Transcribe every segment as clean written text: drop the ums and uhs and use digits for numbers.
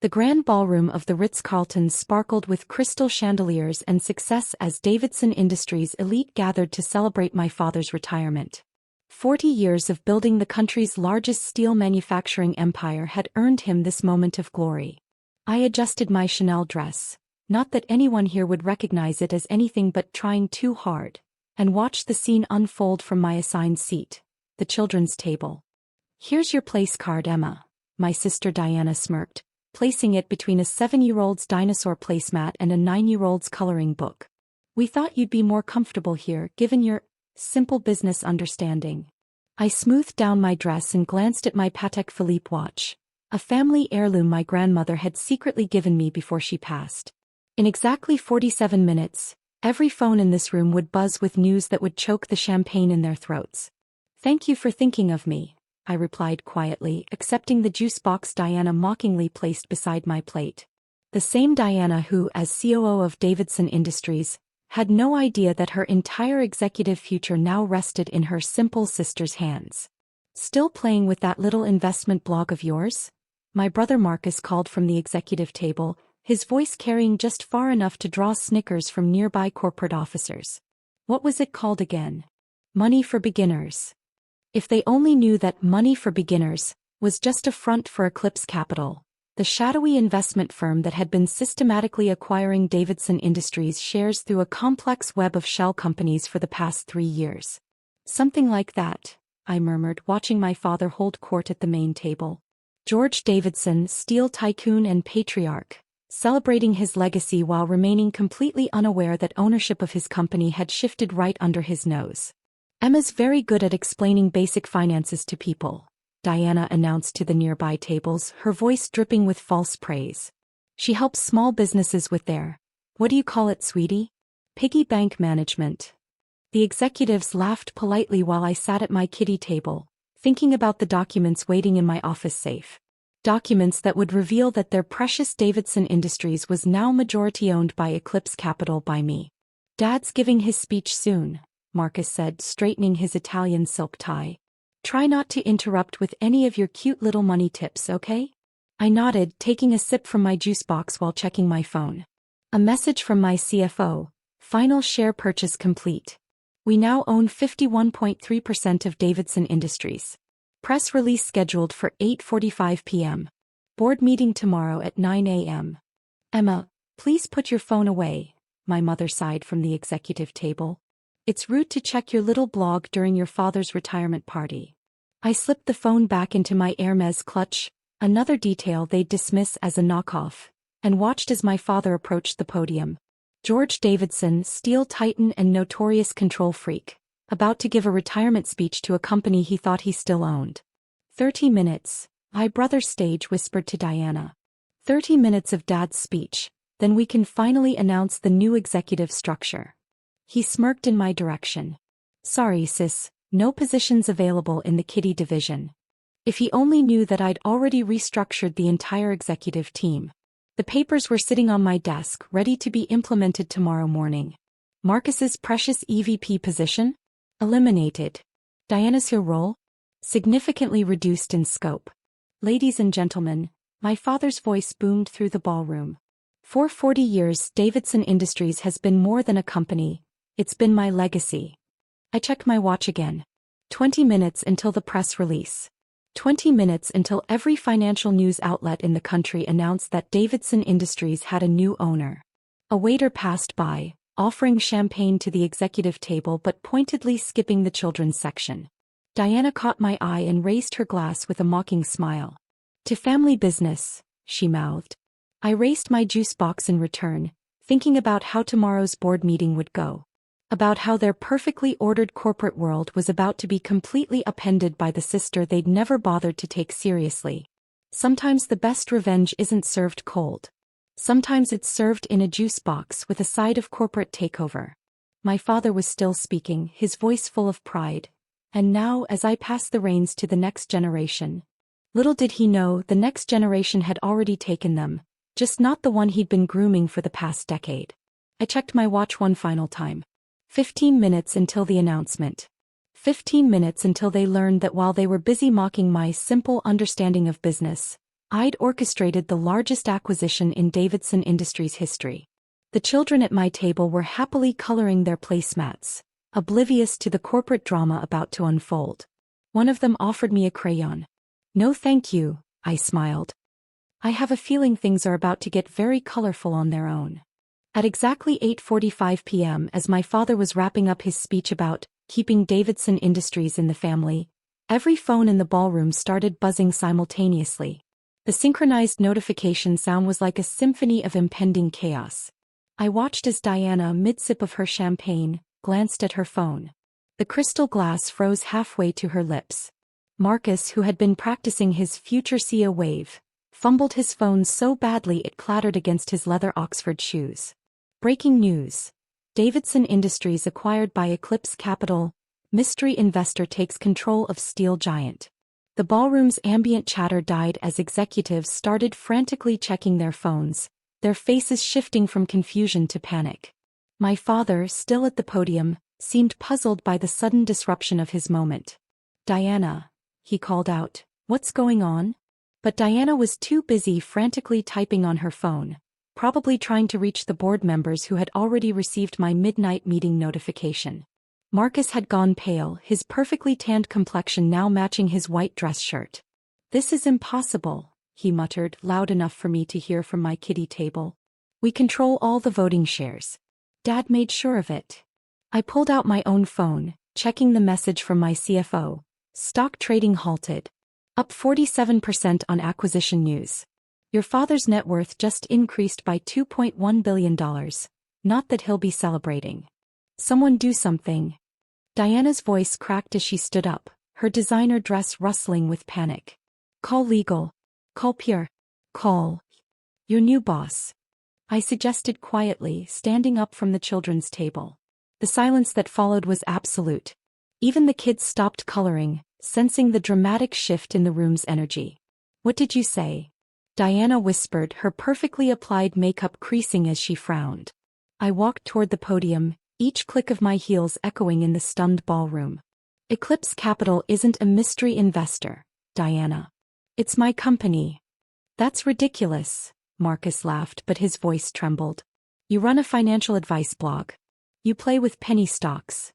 The Grand Ballroom of the Ritz-Carlton sparkled with crystal chandeliers and success as Davidson Industries elite gathered to celebrate my father's retirement. 40 years of building the country's largest steel manufacturing empire had earned him this moment of glory. I adjusted my Chanel dress, not that anyone here would recognize it as anything but trying too hard, and watched the scene unfold from my assigned seat, the children's table. "Here's your place card, Emma," my sister Diana smirked, placing it between a 7-year-old's dinosaur placemat and a 9-year-old's coloring book. "We thought you'd be more comfortable here, given your simple business understanding." I smoothed down my dress and glanced at my Patek Philippe watch, a family heirloom my grandmother had secretly given me before she passed. In exactly 47 minutes, every phone in this room would buzz with news that would choke the champagne in their throats. "Thank you for thinking of me," I replied quietly, accepting the juice box Diana mockingly placed beside my plate. The same Diana who, as COO of Davidson Industries, had no idea that her entire executive future now rested in her simple sister's hands. "Still playing with that little investment blog of yours?" My brother Marcus called from the executive table, his voice carrying just far enough to draw snickers from nearby corporate officers. "What was it called again?" "Money for Beginners." If they only knew that Money for Beginners was just a front for Eclipse Capital, the shadowy investment firm that had been systematically acquiring Davidson Industries shares through a complex web of shell companies for the past 3 years. "Something like that," I murmured, watching my father hold court at the main table. George Davidson, steel tycoon and patriarch, celebrating his legacy while remaining completely unaware that ownership of his company had shifted right under his nose. "Emma's very good at explaining basic finances to people," Diana announced to the nearby tables, her voice dripping with false praise. "She helps small businesses with their, what do you call it, sweetie? Piggy bank management." The executives laughed politely while I sat at my kiddie table, thinking about the documents waiting in my office safe. Documents that would reveal that their precious Davidson Industries was now majority-owned by Eclipse Capital by me. "Dad's giving his speech soon," Marcus said, straightening his Italian silk tie. "Try not to interrupt with any of your cute little money tips, okay?" I nodded, taking a sip from my juice box while checking my phone. A message from my CFO: "Final share purchase complete. We now own 51.3% of Davidson Industries. Press release scheduled for 8:45 p.m. Board meeting tomorrow at 9 a.m. "Emma, please put your phone away," my mother sighed from the executive table. "It's rude to check your little blog during your father's retirement party." I slipped the phone back into my Hermes clutch, another detail they'd dismiss as a knockoff, and watched as my father approached the podium. George Davidson, steel titan and notorious control freak, about to give a retirement speech to a company he thought he still owned. 30 minutes, my brother's stage whispered to Diana. 30 minutes of Dad's speech, then we can finally announce the new executive structure. He smirked in my direction. "Sorry, sis, no positions available in the kiddie division." If he only knew that I'd already restructured the entire executive team. The papers were sitting on my desk, ready to be implemented tomorrow morning. Marcus's precious EVP position? Eliminated. Diana's role? Significantly reduced in scope. "Ladies and gentlemen," my father's voice boomed through the ballroom. "For 40 years, Davidson Industries has been more than a company. It's been my legacy." I checked my watch again. 20 minutes until the press release. 20 minutes until every financial news outlet in the country announced that Davidson Industries had a new owner. A waiter passed by, offering champagne to the executive table but pointedly skipping the children's section. Diana caught my eye and raised her glass with a mocking smile. "To family business," she mouthed. I raised my juice box in return, thinking about how tomorrow's board meeting would go. About how their perfectly ordered corporate world was about to be completely upended by the sister they'd never bothered to take seriously. Sometimes the best revenge isn't served cold. Sometimes it's served in a juice box with a side of corporate takeover. My father was still speaking, his voice full of pride. And now, as I passed the reins to the next generation. Little did he know the next generation had already taken them, just not the one he'd been grooming for the past decade. I checked my watch one final time. 15 minutes until the announcement. 15 minutes until they learned that while they were busy mocking my simple understanding of business, I'd orchestrated the largest acquisition in Davidson Industries history. The children at my table were happily coloring their placemats, oblivious to the corporate drama about to unfold. One of them offered me a crayon. "No thank you," I smiled. "I have a feeling things are about to get very colorful on their own." At exactly 8:45 p.m., as my father was wrapping up his speech about keeping Davidson Industries in the family, every phone in the ballroom started buzzing simultaneously. The synchronized notification sound was like a symphony of impending chaos. I watched as Diana, mid-sip of her champagne, glanced at her phone. The crystal glass froze halfway to her lips. Marcus, who had been practicing his future CEO wave, fumbled his phone so badly it clattered against his leather Oxford shoes. Breaking news. Davidson Industries acquired by Eclipse Capital. Mystery investor takes control of steel giant. The ballroom's ambient chatter died as executives started frantically checking their phones, their faces shifting from confusion to panic. My father, still at the podium, seemed puzzled by the sudden disruption of his moment. "Diana," he called out, "what's going on?" But Diana was too busy frantically typing on her phone, probably trying to reach the board members who had already received my midnight meeting notification. Marcus had gone pale, his perfectly tanned complexion now matching his white dress shirt. "This is impossible," he muttered, loud enough for me to hear from my kiddie table. "We control all the voting shares. Dad made sure of it." I pulled out my own phone, checking the message from my CFO. "Stock trading halted. Up 47% on acquisition news. Your father's net worth just increased by $2.1 billion. Not that he'll be celebrating. Someone do something." Diana's voice cracked as she stood up, her designer dress rustling with panic. "Call legal. Call Pierre. Call your new boss," I suggested quietly, standing up from the children's table. The silence that followed was absolute. Even the kids stopped coloring, sensing the dramatic shift in the room's energy. "What did you say?" Diana whispered, her perfectly applied makeup creasing as she frowned. I walked toward the podium, each click of my heels echoing in the stunned ballroom. "Eclipse Capital isn't a mystery investor, Diana. It's my company." "That's ridiculous," Marcus laughed, but his voice trembled. "You run a financial advice blog. You play with penny stocks."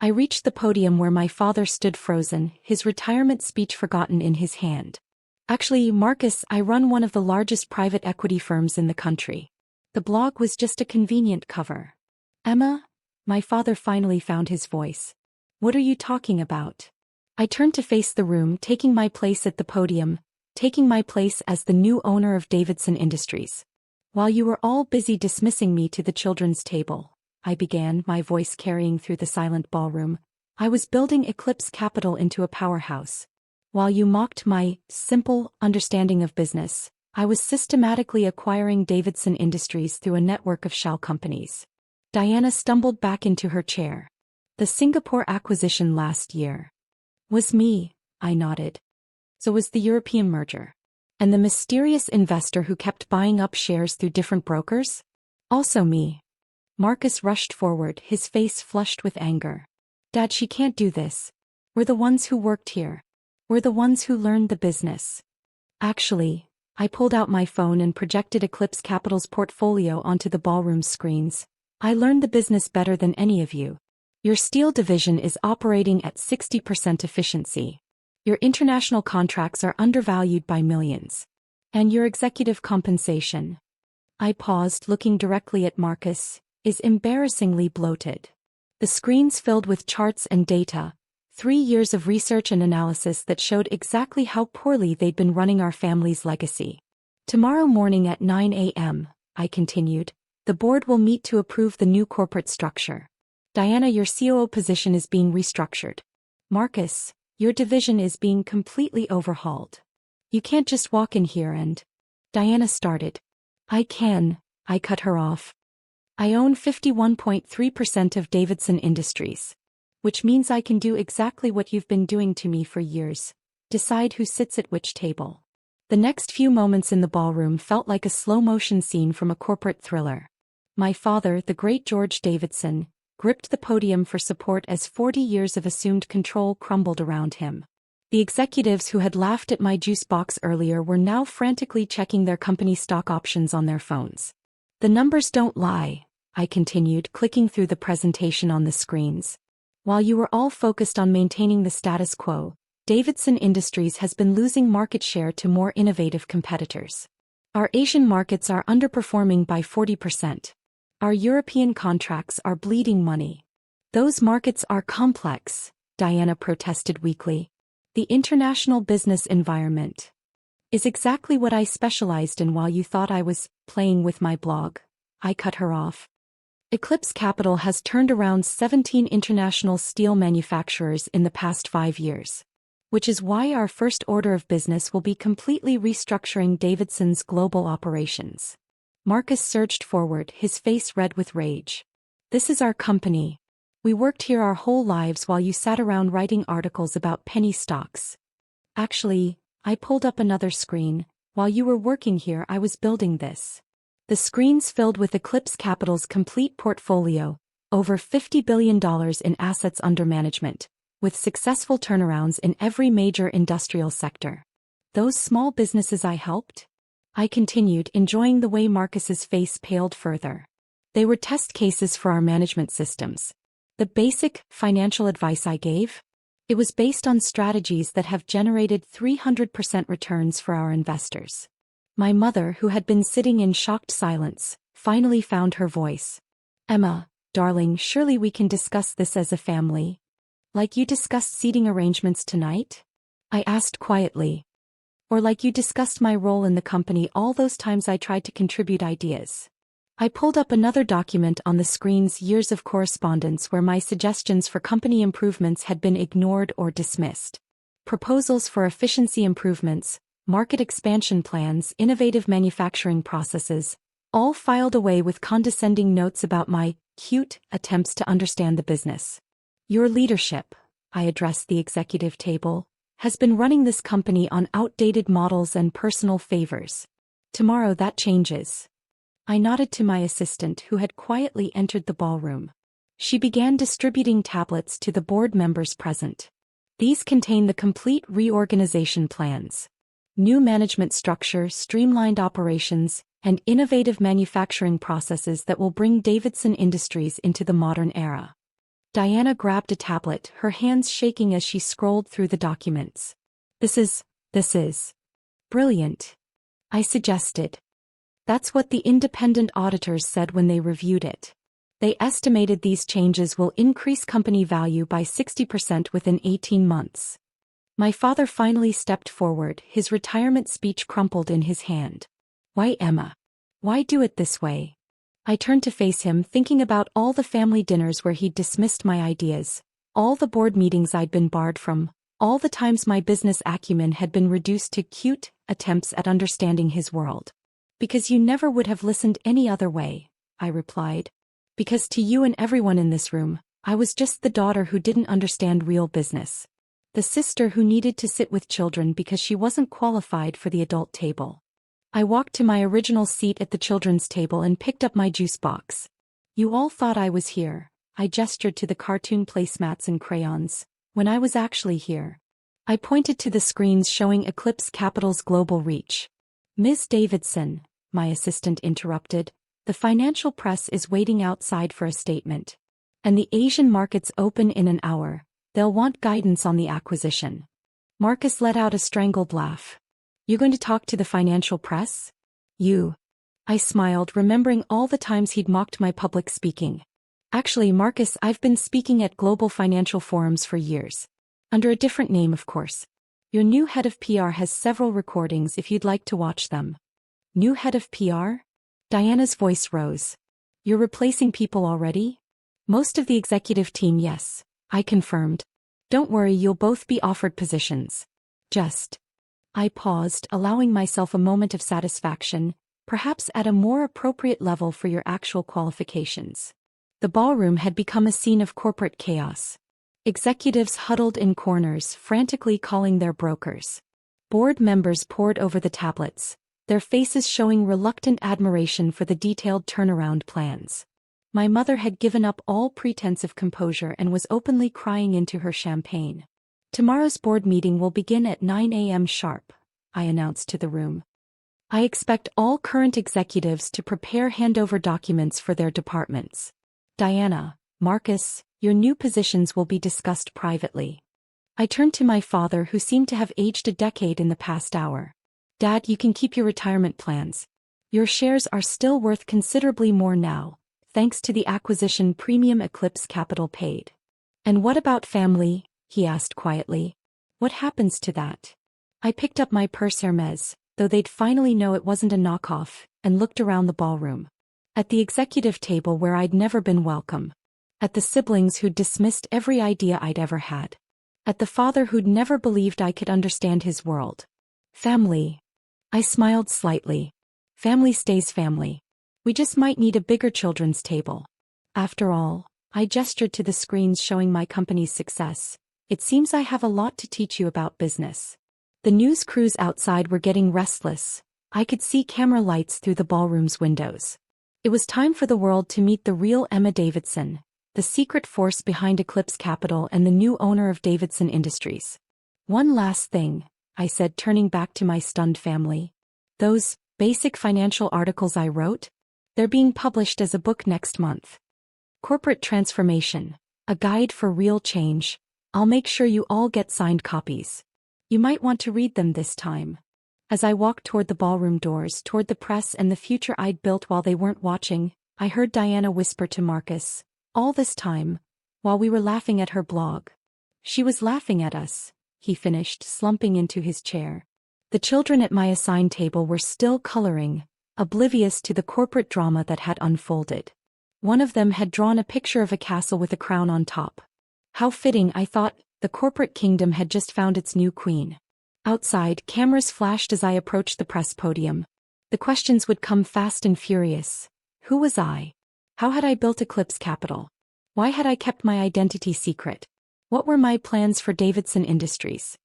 I reached the podium where my father stood frozen, his retirement speech forgotten in his hand. "Actually, Marcus, I run one of the largest private equity firms in the country. The blog was just a convenient cover." "Emma?" My father finally found his voice. "What are you talking about?" I turned to face the room, taking my place at the podium, taking my place as the new owner of Davidson Industries. "While you were all busy dismissing me to the children's table," I began, my voice carrying through the silent ballroom, "I was building Eclipse Capital into a powerhouse. While you mocked my simple understanding of business, I was systematically acquiring Davidson Industries through a network of shell companies." Diana stumbled back into her chair. "The Singapore acquisition last year was me," I nodded. "So was the European merger. And the mysterious investor who kept buying up shares through different brokers? Also me." Marcus rushed forward, his face flushed with anger. "Dad, she can't do this. We're the ones who worked here. We're the ones who learned the business." "Actually," I pulled out my phone and projected Eclipse Capital's portfolio onto the ballroom screens. "I learned the business better than any of you. Your steel division is operating at 60% efficiency. Your international contracts are undervalued by millions. And your executive compensation," I paused, looking directly at Marcus, "is embarrassingly bloated." The screens filled with charts and data, 3 years of research and analysis that showed exactly how poorly they'd been running our family's legacy. "Tomorrow morning at 9 a.m., I continued, "the board will meet to approve the new corporate structure. Diana, your COO position is being restructured. Marcus, your division is being completely overhauled. You can't just walk in here and—" Diana started. "I can," I cut her off. "I own 51.3% of Davidson Industries. Which means I can do exactly what you've been doing to me for years. Decide who sits at which table." The next few moments in the ballroom felt like a slow-motion scene from a corporate thriller. My father, the great George Davidson, gripped the podium for support as 40 years of assumed control crumbled around him. The executives who had laughed at my juice box earlier were now frantically checking their company stock options on their phones. The numbers don't lie, I continued, clicking through the presentation on the screens. While you were all focused on maintaining the status quo, Davidson Industries has been losing market share to more innovative competitors. Our Asian markets are underperforming by 40%. Our European contracts are bleeding money. Those markets are complex, Diana protested weakly. The international business environment is exactly what I specialized in while you thought I was playing with my blog. I cut her off. Eclipse Capital has turned around 17 international steel manufacturers in the past 5 years. Which is why our first order of business will be completely restructuring Davidson's global operations. Marcus surged forward, his face red with rage. This is our company. We worked here our whole lives while you sat around writing articles about penny stocks. Actually, I pulled up another screen. While you were working here, I was building this. The screens filled with Eclipse Capital's complete portfolio, over $50 billion in assets under management, with successful turnarounds in every major industrial sector. Those small businesses I helped? I continued, enjoying the way Marcus's face paled further. They were test cases for our management systems. The basic financial advice I gave? It was based on strategies that have generated 300% returns for our investors. My mother, who had been sitting in shocked silence, finally found her voice. Emma, darling, surely we can discuss this as a family. Like you discussed seating arrangements tonight? I asked quietly. Or like you discussed my role in the company all those times I tried to contribute ideas. I pulled up another document on the screens, years of correspondence where my suggestions for company improvements had been ignored or dismissed. Proposals for efficiency improvements, market expansion plans, innovative manufacturing processes, all filed away with condescending notes about my cute attempts to understand the business. Your leadership, I addressed the executive table, has been running this company on outdated models and personal favors. Tomorrow that changes. I nodded to my assistant who had quietly entered the ballroom. She began distributing tablets to the board members present. These contain the complete reorganization plans. New management structure, streamlined operations, and innovative manufacturing processes that will bring Davidson Industries into the modern era. Diana grabbed a tablet, her hands shaking as she scrolled through the documents. This is brilliant, I suggested. That's what the independent auditors said when they reviewed it. They estimated these changes will increase company value by 60% within 18 months. My father finally stepped forward, his retirement speech crumpled in his hand. Why, Emma? Why do it this way? I turned to face him, thinking about all the family dinners where he'd dismissed my ideas, all the board meetings I'd been barred from, all the times my business acumen had been reduced to cute attempts at understanding his world. Because you never would have listened any other way, I replied. Because to you and everyone in this room, I was just the daughter who didn't understand real business. The sister who needed to sit with children because she wasn't qualified for the adult table. I walked to my original seat at the children's table and picked up my juice box. You all thought I was here, I gestured to the cartoon placemats and crayons, when I was actually here. I pointed to the screens showing Eclipse Capital's global reach. Ms. Davidson, my assistant interrupted, the financial press is waiting outside for a statement. And the Asian markets open in an hour. They'll want guidance on the acquisition. Marcus let out a strangled laugh. You going to talk to the financial press? You. I smiled, remembering all the times he'd mocked my public speaking. Actually, Marcus, I've been speaking at global financial forums for years. Under a different name, of course. Your new head of PR has several recordings if you'd like to watch them. New head of PR? Diana's voice rose. You're replacing people already? Most of the executive team, yes, I confirmed. Don't worry, you'll both be offered positions. I paused, allowing myself a moment of satisfaction, perhaps at a more appropriate level for your actual qualifications. The ballroom had become a scene of corporate chaos. Executives huddled in corners, frantically calling their brokers. Board members pored over the tablets, their faces showing reluctant admiration for the detailed turnaround plans. My mother had given up all pretense of composure and was openly crying into her champagne. Tomorrow's board meeting will begin at 9 a.m. sharp, I announced to the room. I expect all current executives to prepare handover documents for their departments. Diana, Marcus, your new positions will be discussed privately. I turned to my father, who seemed to have aged a decade in the past hour. Dad, you can keep your retirement plans. Your shares are still worth considerably more now, thanks to the acquisition premium Eclipse Capital paid. And what about family? He asked quietly. What happens to that? I picked up my purse Hermes, though they'd finally know it wasn't a knockoff, and looked around the ballroom. At the executive table where I'd never been welcome. At the siblings who'd dismissed every idea I'd ever had. At the father who'd never believed I could understand his world. Family. I smiled slightly. Family stays family. We just might need a bigger children's table. After all, I gestured to the screens showing my company's success. It seems I have a lot to teach you about business. The news crews outside were getting restless. I could see camera lights through the ballroom's windows. It was time for the world to meet the real Emma Davidson, the secret force behind Eclipse Capital and the new owner of Davidson Industries. One last thing, I said, turning back to my stunned family. Those basic financial articles I wrote? They're being published as a book next month. Corporate Transformation, a guide for real change. I'll make sure you all get signed copies. You might want to read them this time. As I walked toward the ballroom doors, toward the press and the future I'd built while they weren't watching, I heard Diana whisper to Marcus, all this time, while we were laughing at her blog. She was laughing at us, he finished, slumping into his chair. The children at my assigned table were still coloring, oblivious to the corporate drama that had unfolded. One of them had drawn a picture of a castle with a crown on top. How fitting, I thought, the corporate kingdom had just found its new queen. Outside, cameras flashed as I approached the press podium. The questions would come fast and furious. Who was I? How had I built Eclipse Capital? Why had I kept my identity secret? What were my plans for Davidson Industries?